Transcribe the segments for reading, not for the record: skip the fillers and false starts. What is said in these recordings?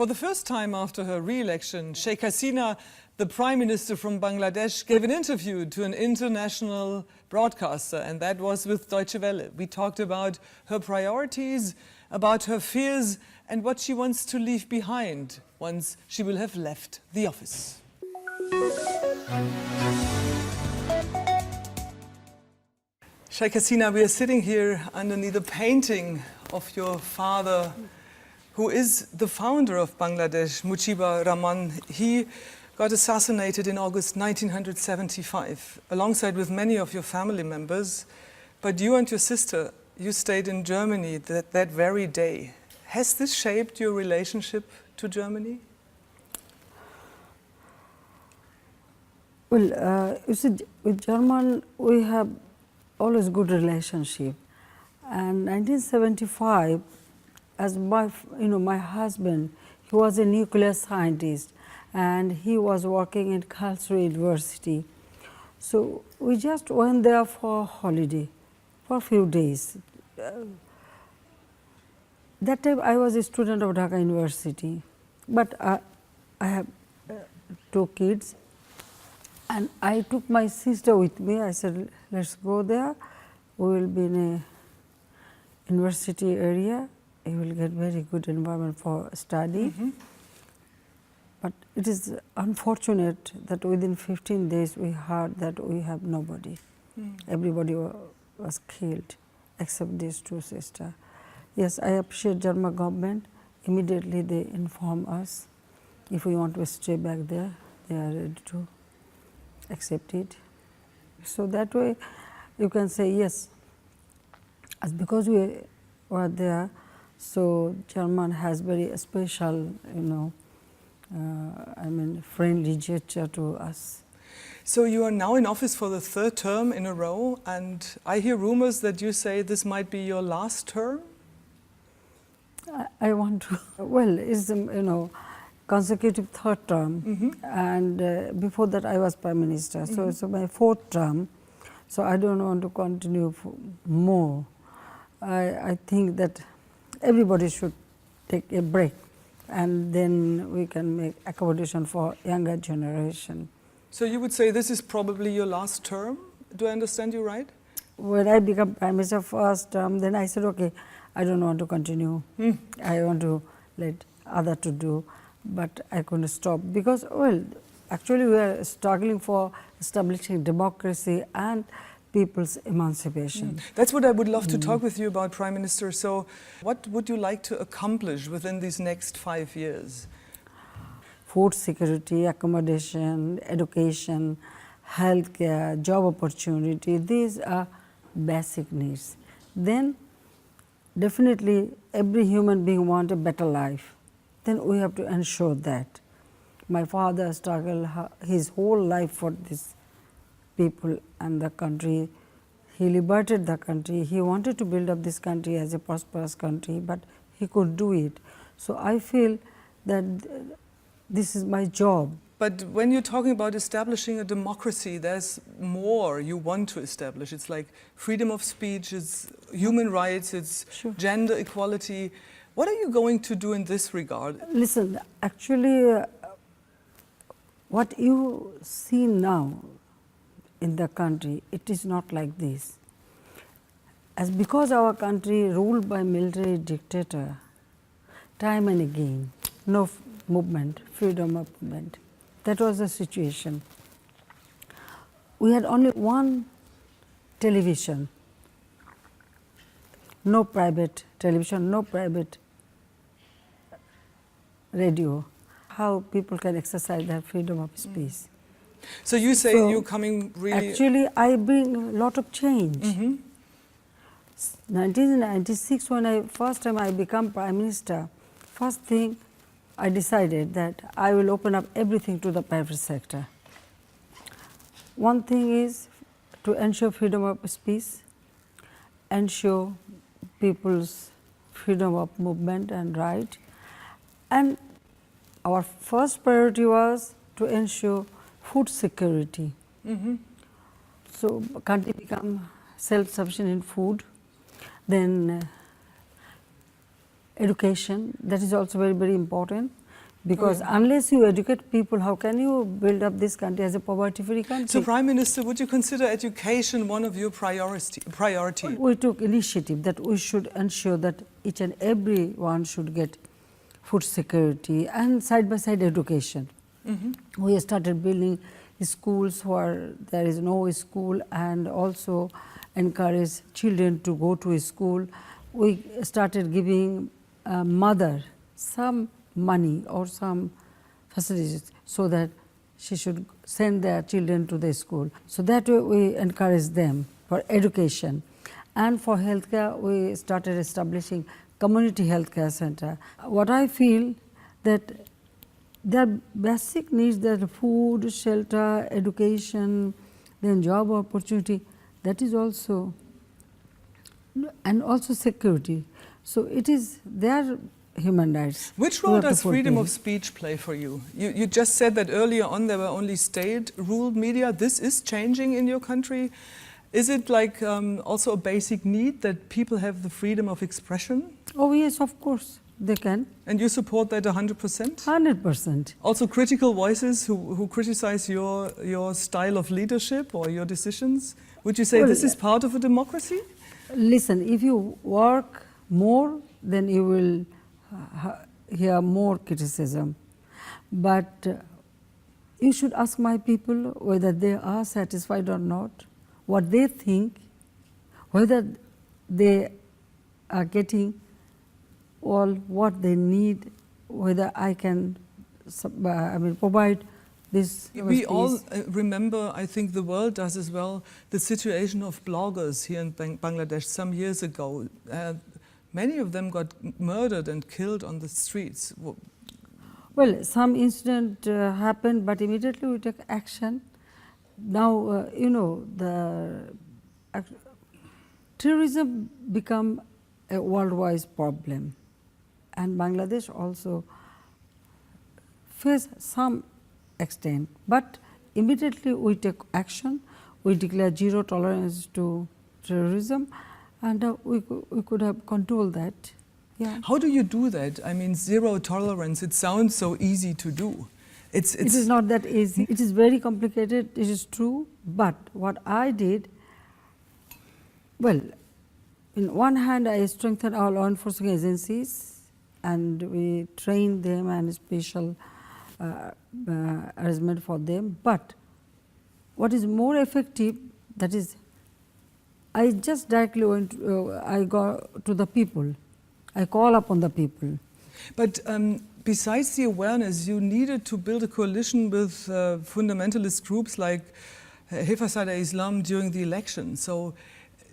For the first time after her re-election, Sheikh Hasina, the Prime Minister from Bangladesh, gave an interview to an international broadcaster, and that was with Deutsche Welle. We talked about her priorities, about her fears, and what she wants to leave behind once she will have left the office. Sheikh Hasina, we are sitting here underneath a painting of your father, who is the founder of Bangladesh, Mujibur Rahman. He got assassinated in August 1975, alongside with many of your family members. But you and your sister, you stayed in Germany that very day. Has this shaped your relationship to Germany? Well, you see, with German, we have always good relationship. And 1975, as my husband, he was a nuclear scientist, and he was working in Karlsruhe University. So we just went there for a holiday, for a few days. That time I was a student of Dhaka University, but I have two kids, and I took my sister with me. I said, let's go there. We will be in a university area. You will get very good environment for study. But it is unfortunate that within 15 days we heard that we have nobody. Everybody was killed except these two sisters. Yes, I appreciate German government. Immediately they inform us if we want to stay back there, they are ready to accept it. So that way you can say yes, as because we were there, so German has very special, friendly gesture to us. So you are now in office for the third term in a row, and I hear rumors that you say this might be your last term? I want to, well, it's, consecutive third term, and before that I was Prime Minister, so it's my fourth term, so I don't want to continue more. I think that everybody should take a break, and then we can make accommodation for younger generation. So you would say this is probably your last term? Do I understand you right? When I became Prime Minister first term, then I said, okay, I don't want to continue. I want to let other to do, but I couldn't stop because, well, actually we are struggling for establishing democracy and people's emancipation. That's what I would love to talk with you about, Prime Minister. So what would you like to accomplish within these next 5 years? Food security, accommodation, education, healthcare, job opportunity, these are basic needs. Then definitely every human being wants a better life. Then we have to ensure that. My father struggled his whole life for this people and the country. He liberated the country. He wanted to build up this country as a prosperous country, but he could do it. So I feel that this is my job. But when you're talking about establishing a democracy, there's more you want to establish. It's like freedom of speech, it's human rights, it's gender equality. What are you going to do in this regard? Listen, actually, what you see now in the country, it is not like this. As because our country ruled by military dictator, time and again, no movement, freedom of movement. That was the situation. We had only one television, no private television, no private radio. How people can exercise their freedom of speech. So you say you're coming really... Actually, I bring a lot of change. 1996, when first time I became Prime Minister, first thing I decided that I will open up everything to the private sector. One thing is to ensure freedom of speech, ensure people's freedom of movement and right, and our first priority was to ensure food security. So country become self-sufficient in food, then education, that is also very, very important. Because unless you educate people, how can you build up this country as a poverty-free country? So, Prime Minister, would you consider education one of your priority? We took initiative that we should ensure that each and everyone should get food security and side-by-side education. We started building schools where there is no school and also encourage children to go to school. We started giving mother some money or some facilities so that she should send their children to the school. So that way we encourage them for education. And for healthcare, we started establishing community healthcare center. What I feel that their basic needs, that food, shelter, education, then job opportunity, that is also, and also security. So it is their human rights. Which role does freedom of speech play for you? You just said that earlier on there were only state-ruled media. This is changing in your country. Is it like also a basic need that people have the freedom of expression? Oh yes, of course, they can. And you support that 100%? 100%. Also critical voices who criticize your style of leadership or your decisions? Would you say Well, this is part of a democracy? Listen, if you work more, then you will hear more criticism. But you should ask my people whether they are satisfied or not, what they think, whether they are getting all what they need, whether I can provide this. We all remember, I think the world does as well, the situation of bloggers here in Bangladesh some years ago. Many of them got murdered and killed on the streets. Well, some incident happened, but immediately we took action. Now, you know, the terrorism become a worldwide problem, and Bangladesh also face some extent. But immediately we take action. We declare zero tolerance to terrorism, and we could have controlled that. Yeah. How do you do that? I mean, zero tolerance, it sounds so easy to do. It is not that easy. It is very complicated, it is true. But what I did, well, in one hand I strengthened our law enforcement agencies and we trained them and special arrangement for them. But what is more effective, that is, I just directly went, I go to the people. I call upon the people. But besides the awareness, you needed to build a coalition with fundamentalist groups like Hifazat-e-Islam during the election. So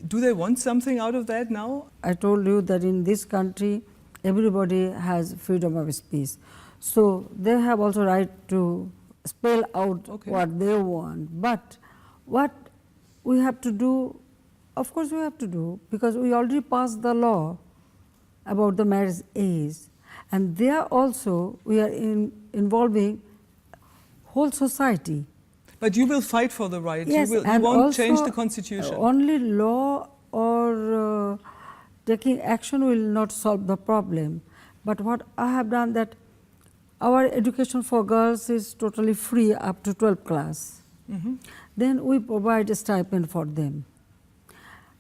do they want something out of that now? I told you that in this country, everybody has freedom of speech. So they have also right to spell out what they want. But what we have to do, of course we have to do, because we already passed the law about the marriage age. And there also we are involving whole society. But you will fight for the right. Yes, you won't change the constitution. Only law or taking action will not solve the problem. But what I have done, that our education for girls is totally free up to 12th class. Then we provide a stipend for them.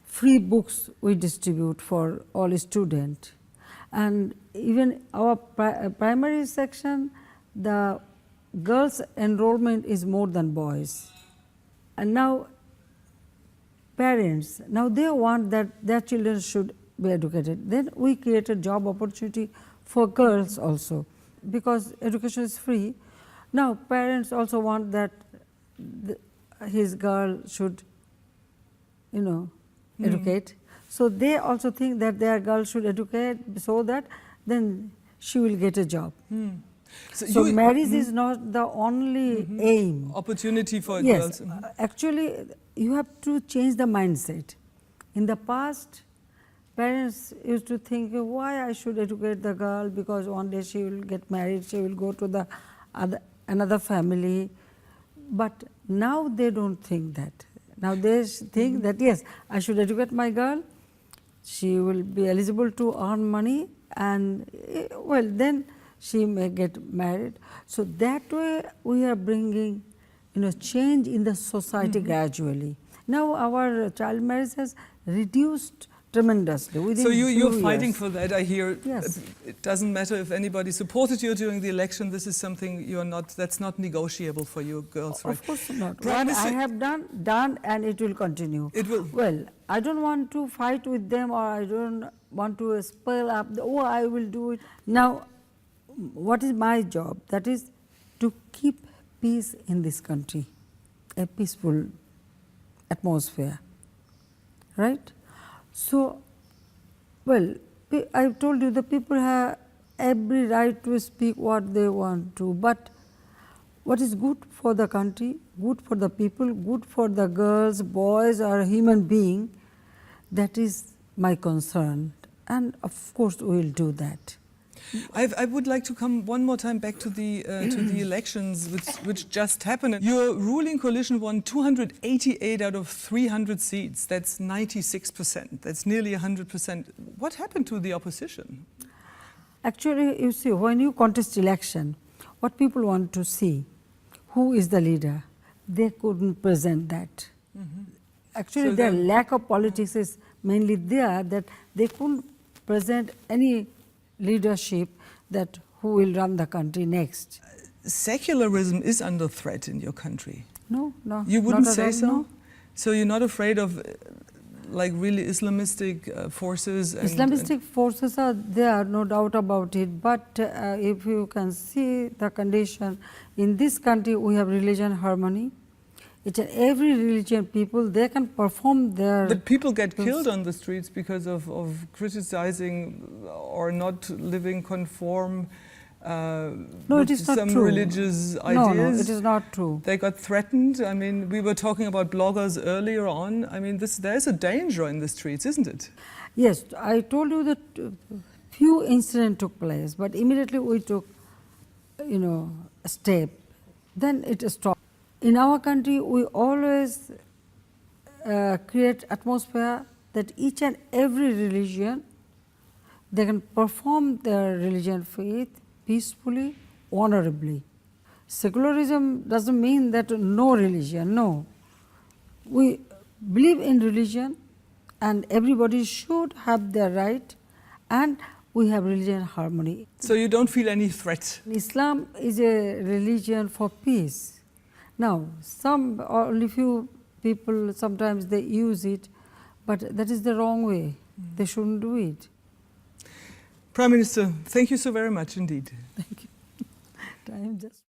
Free books we distribute for all students. And even our primary section, the girls' enrollment is more than boys. And now parents, now they want that their children should be educated. Then we created job opportunity for girls also, because education is free. Now parents also want that his girl should, you know, educate. So they also think that their girl should educate so that then she will get a job. So marriage is not the only aim. Opportunity for yes, girls. Actually, you have to change the mindset. In the past, parents used to think, why I should educate the girl, because one day she will get married, she will go to the another family. But now they don't think that. Now they think that, yes, I should educate my girl, she will be eligible to earn money, and well, then she may get married. So that way we are bringing, change in the society gradually. Now our child marriage has reduced tremendously within So few you're fighting years. for that, I hear. Yes. It doesn't matter if anybody supported you during the election, this is something that's not negotiable for you girls, right? Of course not. Prime What I Minister- have done and it will continue. It will. Well, I don't want to fight with them, or I don't want to spell up, I will do it. Now, what is my job? That is to keep peace in this country, a peaceful atmosphere, right? So, well, I've told you the people have every right to speak what they want to, but what is good for the country, good for the people, good for the girls, boys, or human being, that is my concern, and of course we will do that. I would like to come one more time back to the elections which just happened. Your ruling coalition won 288 out of 300 seats. That's 96%. That's nearly 100%. What happened to the opposition? Actually, you see, when you contest election, what people want to see, who is the leader, they couldn't present that. Actually, So their then- lack of politics is mainly there, that they couldn't present any leadership that who will run the country next. Secularism is under threat in your country. No. You wouldn't not at say all, so? no. So you're not afraid of like really Islamistic forces? Islamistic forces are there, no doubt about it, but if you can see the condition, in this country we have religion harmony. Each and every religion people, they can perform their... But people get killed on the streets because of criticizing or not living conform it is not some true. religious No, ideas. it is not true. They got threatened. I mean, we were talking about bloggers earlier on. I mean, there's a danger in the streets, isn't it? Yes, I told you that few incidents took place, but immediately we took, a step. Then it stopped. In our country, we always create atmosphere that each and every religion, they can perform their religion faith peacefully, honorably. Secularism doesn't mean that no religion, no. We believe in religion and everybody should have their right, and we have religion harmony. So you don't feel any threat? Islam is a religion for peace. Now, only few people sometimes they use it, but that is the wrong way. They shouldn't do it. Prime Minister, thank you so very much indeed. Thank you. Time just